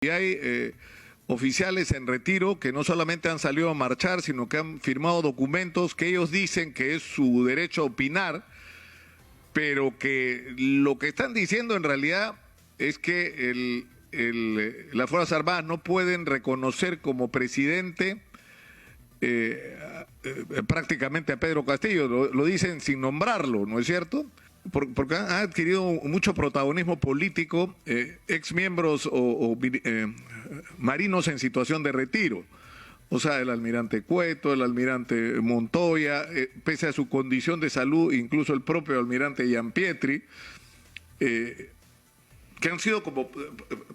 Y hay oficiales en retiro que no solamente han salido a marchar, sino que han firmado documentos que ellos dicen que es su derecho a opinar, pero que lo que están diciendo en realidad es que las Fuerzas Armadas no pueden reconocer como presidente prácticamente a Pedro Castillo, lo dicen sin nombrarlo, ¿no es cierto? Porque han adquirido mucho protagonismo político ex miembros o marinos en situación de retiro. O sea, el almirante Cueto, el almirante Montoya, pese a su condición de salud, incluso el propio almirante Gianpietri, que han sido como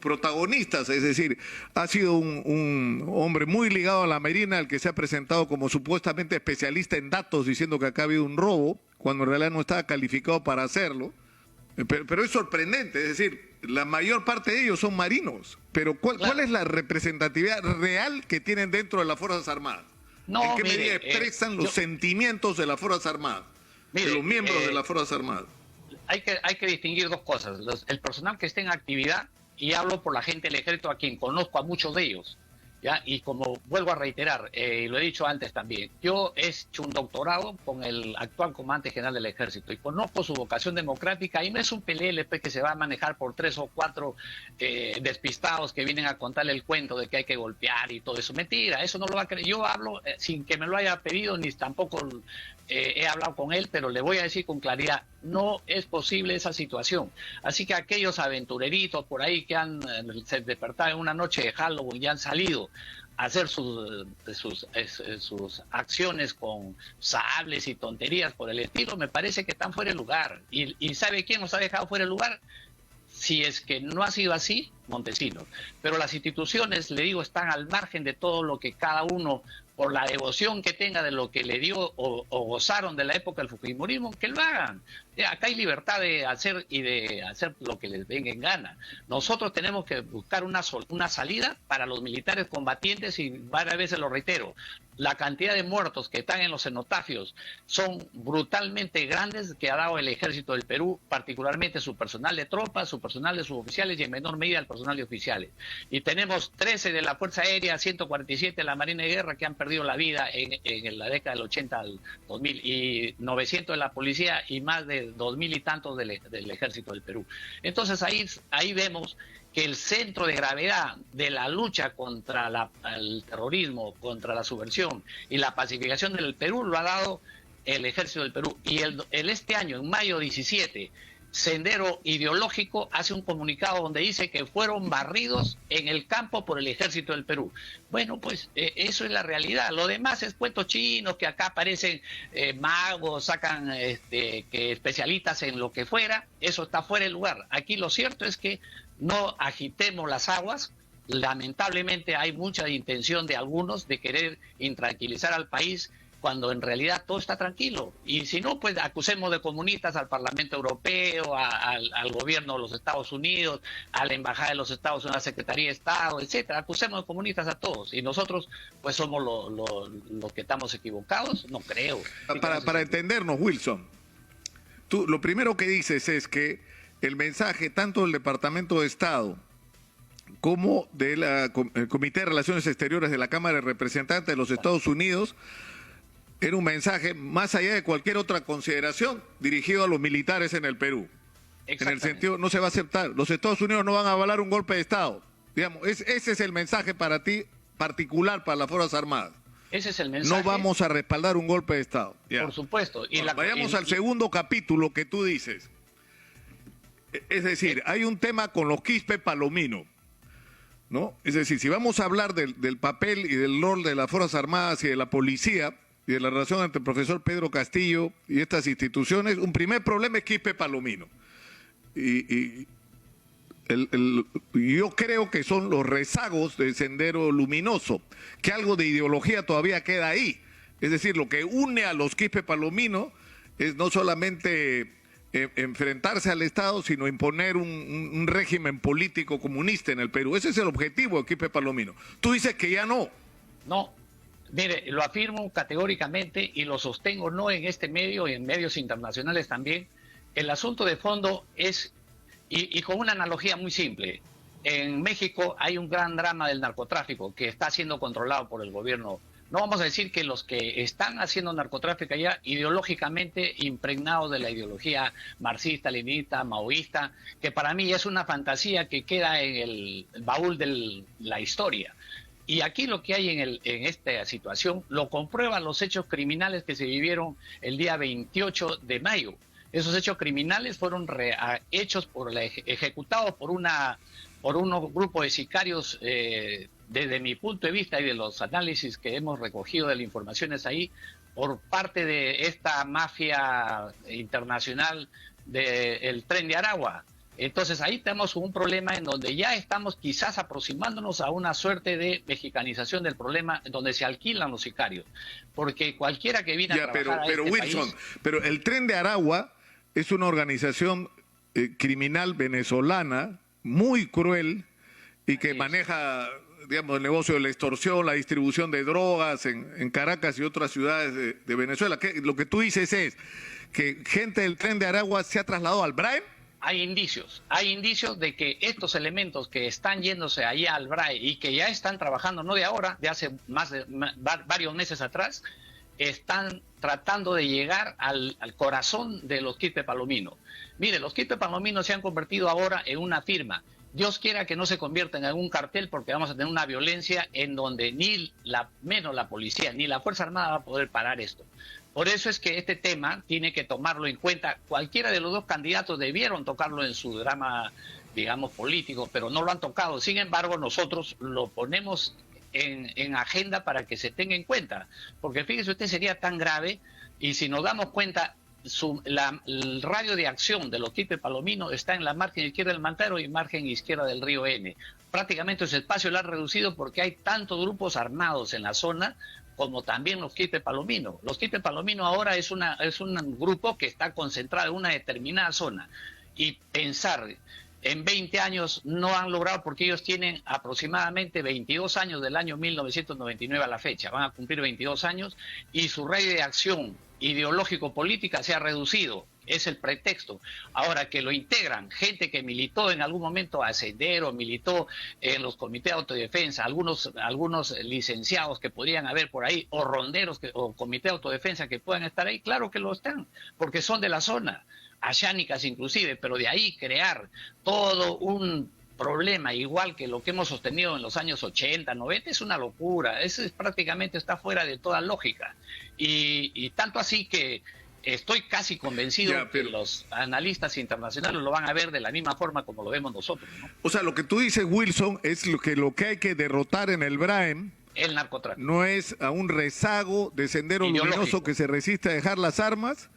protagonistas, es decir, ha sido un hombre muy ligado a la Marina, al que se ha presentado como supuestamente especialista en datos, diciendo que acá ha habido un robo, cuando en realidad no estaba calificado para hacerlo. Pero es sorprendente, es decir, la mayor parte de ellos son marinos, pero ¿cuál es la representatividad real que tienen dentro de las Fuerzas Armadas? No, ¿En qué medida expresan los sentimientos de las Fuerzas Armadas, de los miembros de las Fuerzas Armadas? Hay que distinguir dos cosas. El personal que esté en actividad, y hablo por la gente del ejército, a quien conozco a muchos de ellos, ¿ya? Y como vuelvo a reiterar, y lo he dicho antes también, yo he hecho un doctorado con el actual comandante general del ejército y conozco su vocación democrática, y no es un pelele que se va a manejar por 3 o 4 despistados que vienen a contarle el cuento de que hay que golpear y todo eso. Mentira, eso no lo va a creer. Yo hablo sin que me lo haya pedido, ni tampoco he hablado con él, pero le voy a decir con claridad, no es posible esa situación. Así que aquellos aventureritos por ahí que se despertado en una noche de Halloween y han salido a hacer sus acciones con sables y tonterías por el estilo, me parece que están fuera de lugar. ¿Y sabe quién nos ha dejado fuera de lugar? Si es que no ha sido así, Montesinos. Pero las instituciones, le digo, están al margen de todo lo que cada uno, por la devoción que tenga de lo que le dio o gozaron de la época del fujimorismo, que lo hagan. Acá hay libertad de hacer y de hacer lo que les venga en gana. Nosotros tenemos que buscar una salida para los militares combatientes, y varias veces lo reitero, la cantidad de muertos que están en los cenotafios son brutalmente grandes, que ha dado el ejército del Perú, particularmente su personal de tropas, su personal de suboficiales y en menor medida el personal de oficiales. Y tenemos 13 de la Fuerza Aérea, 147 de la Marina de Guerra que han perdido la vida en la década del 80 al 2000, y 900 de la policía y más de 2000 y tantos del ejército del Perú. Entonces ahí vemos que el centro de gravedad de la lucha contra el terrorismo, contra la subversión y la pacificación del Perú lo ha dado el ejército del Perú. Y este año, en mayo 17, Sendero Ideológico hace un comunicado donde dice que fueron barridos en el campo por el ejército del Perú. Bueno, pues eso es la realidad. Lo demás es cuentos chinos, que acá aparecen magos, sacan que especialistas en lo que fuera. Eso está fuera de lugar. Aquí lo cierto es que no agitemos las aguas. Lamentablemente hay mucha intención de algunos de querer intranquilizar al país, cuando en realidad todo está tranquilo. Y si no, pues acusemos de comunistas al Parlamento Europeo, al gobierno de los Estados Unidos, a la Embajada de los Estados Unidos, a la Secretaría de Estado, etcétera. Acusemos de comunistas a todos. Y nosotros, pues somos los que estamos equivocados, no creo. Para entendernos, Wilson, tú lo primero que dices es que el mensaje tanto del Departamento de Estado como del Comité de Relaciones Exteriores de la Cámara de Representantes de los Estados Unidos era un mensaje más allá de cualquier otra consideración dirigido a los militares en el Perú. En el sentido, no se va a aceptar. Los Estados Unidos no van a avalar un golpe de Estado. Digamos, ese es el mensaje para ti, particular para las Fuerzas Armadas. Ese es el mensaje. No vamos a respaldar un golpe de Estado. Ya. Por supuesto. Vayamos al segundo capítulo que tú dices. Es decir, hay un tema con los Quispe Palomino, ¿no? Es decir, si vamos a hablar del papel y del rol de las Fuerzas Armadas y de la policía, y de la relación entre el profesor Pedro Castillo y estas instituciones, un primer problema es Quispe Palomino. Yo creo que son los rezagos del Sendero Luminoso, que algo de ideología todavía queda ahí. Es decir, lo que une a los Quispe Palomino es no solamente enfrentarse al Estado, sino imponer un régimen político comunista en el Perú. Ese es el objetivo de Quispe Palomino. Tú dices que ya no. No. Mire, lo afirmo categóricamente y lo sostengo no en este medio y en medios internacionales también. El asunto de fondo es, y con una analogía muy simple, en México hay un gran drama del narcotráfico que está siendo controlado por el gobierno. No vamos a decir que los que están haciendo narcotráfico allá, ideológicamente impregnados de la ideología marxista, leninista, maoísta, que para mí es una fantasía que queda en el baúl de la historia. Y aquí lo que hay en esta situación lo comprueban los hechos criminales que se vivieron el día 28 de mayo. Esos hechos criminales fueron hechos ejecutados por unos grupos de sicarios, desde mi punto de vista y de los análisis que hemos recogido de las informaciones ahí, por parte de esta mafia internacional del Tren de Aragua. Entonces ahí tenemos un problema en donde ya estamos quizás aproximándonos a una suerte de mexicanización del problema, donde se alquilan los sicarios. Porque cualquiera que viene a trabajar pero este Wilson, país... pero el Tren de Aragua es una organización criminal venezolana muy cruel y que maneja, digamos, el negocio de la extorsión, la distribución de drogas en Caracas y otras ciudades de Venezuela. Lo que tú dices es que gente del Tren de Aragua se ha trasladado al BRAE. Hay indicios de que estos elementos que están yéndose allá al BRAE y que ya están trabajando, no de ahora, de hace varios meses atrás, están tratando de llegar al corazón de los Quispe Palomino. Mire, los Quispe Palomino se han convertido ahora en una firma. Dios quiera que no se convierta en algún cartel, porque vamos a tener una violencia en donde menos la policía ni la Fuerza Armada va a poder parar esto. Por eso es que este tema tiene que tomarlo en cuenta. Cualquiera de los dos candidatos debieron tocarlo en su drama, digamos, político, pero no lo han tocado. Sin embargo, nosotros lo ponemos en agenda para que se tenga en cuenta. Porque fíjese usted, sería tan grave, y si nos damos cuenta, el radio de acción de los Quispe Palomino está en la margen izquierda del Mantaro y margen izquierda del río N. Prácticamente ese espacio lo han reducido porque hay tantos grupos armados en la zona como también los Quispe Palomino. Los Quispe Palomino ahora es un grupo que está concentrado en una determinada zona. Y pensar en 20 años no han logrado, porque ellos tienen aproximadamente 22 años del año 1999 a la fecha. Van a cumplir 22 años y su radio de acción ideológico-política se ha reducido. Es el pretexto. Ahora que lo integran gente que militó en algún momento a Sendero, militó en los comités de autodefensa, algunos licenciados que podrían haber por ahí, o ronderos o comités de autodefensa que puedan estar ahí, claro que lo están, porque son de la zona, ayánicas inclusive, pero de ahí crear todo un problema igual que lo que hemos sostenido en los años 80, 90, es una locura. Eso prácticamente está fuera de toda lógica. Y tanto así que estoy casi convencido que los analistas internacionales lo van a ver de la misma forma como lo vemos nosotros, ¿no? O sea, lo que tú dices, Wilson, es lo que hay que derrotar en el BRAEM. El narcotráfico. No es a un rezago de Sendero Luminoso que se resiste a dejar las armas,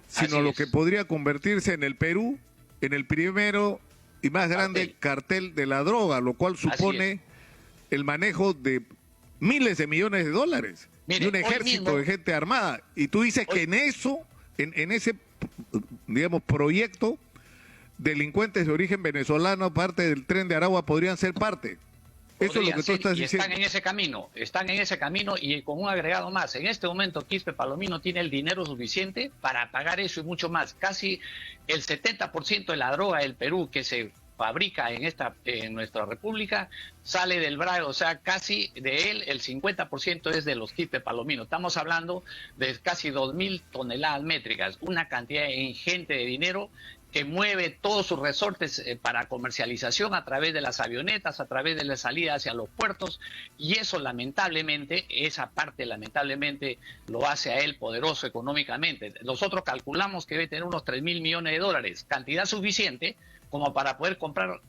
sino lo que podría convertirse en el Perú, en el primero y más grande cartel de la droga, lo cual supone el manejo de miles de millones de dólares. Mire, y un ejército de gente armada. Y tú dices que en eso, en ese, digamos, proyecto, delincuentes de origen venezolano, parte del Tren de Aragua, podrían ser parte. Eso es lo que tú estás diciendo. Están en ese camino y con un agregado más. En este momento Quispe Palomino tiene el dinero suficiente para pagar eso y mucho más. Casi el 70% de la droga del Perú que se fabrica en nuestra república sale del BRAE, o sea, casi de él el 50% es de los Quispe Palomino. Estamos hablando de casi 2.000 toneladas métricas, una cantidad ingente de dinero que mueve todos sus resortes para comercialización a través de las avionetas, a través de la salida hacia los puertos, y eso lamentablemente, esa parte lamentablemente lo hace a él poderoso económicamente. Nosotros calculamos que debe tener unos 3.000 millones de dólares, cantidad suficiente como para poder comprar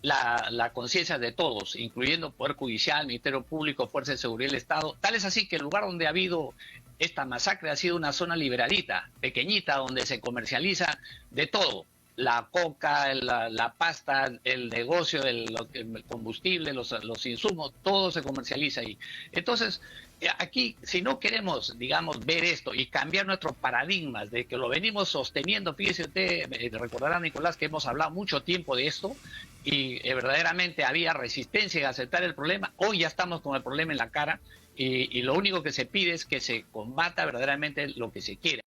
la conciencia de todos, incluyendo Poder Judicial, Ministerio Público, Fuerza de Seguridad del Estado. Tal es así que el lugar donde ha habido esta masacre ha sido una zona liberadita, pequeñita, donde se comercializa de todo. La coca, la pasta, el negocio, el combustible, los insumos, todo se comercializa ahí. Entonces, aquí, si no queremos, digamos, ver esto y cambiar nuestros paradigmas de que lo venimos sosteniendo, fíjese usted, recordará, Nicolás, que hemos hablado mucho tiempo de esto y verdaderamente había resistencia en aceptar el problema. Hoy ya estamos con el problema en la cara y lo único que se pide es que se combata verdaderamente lo que se quiere.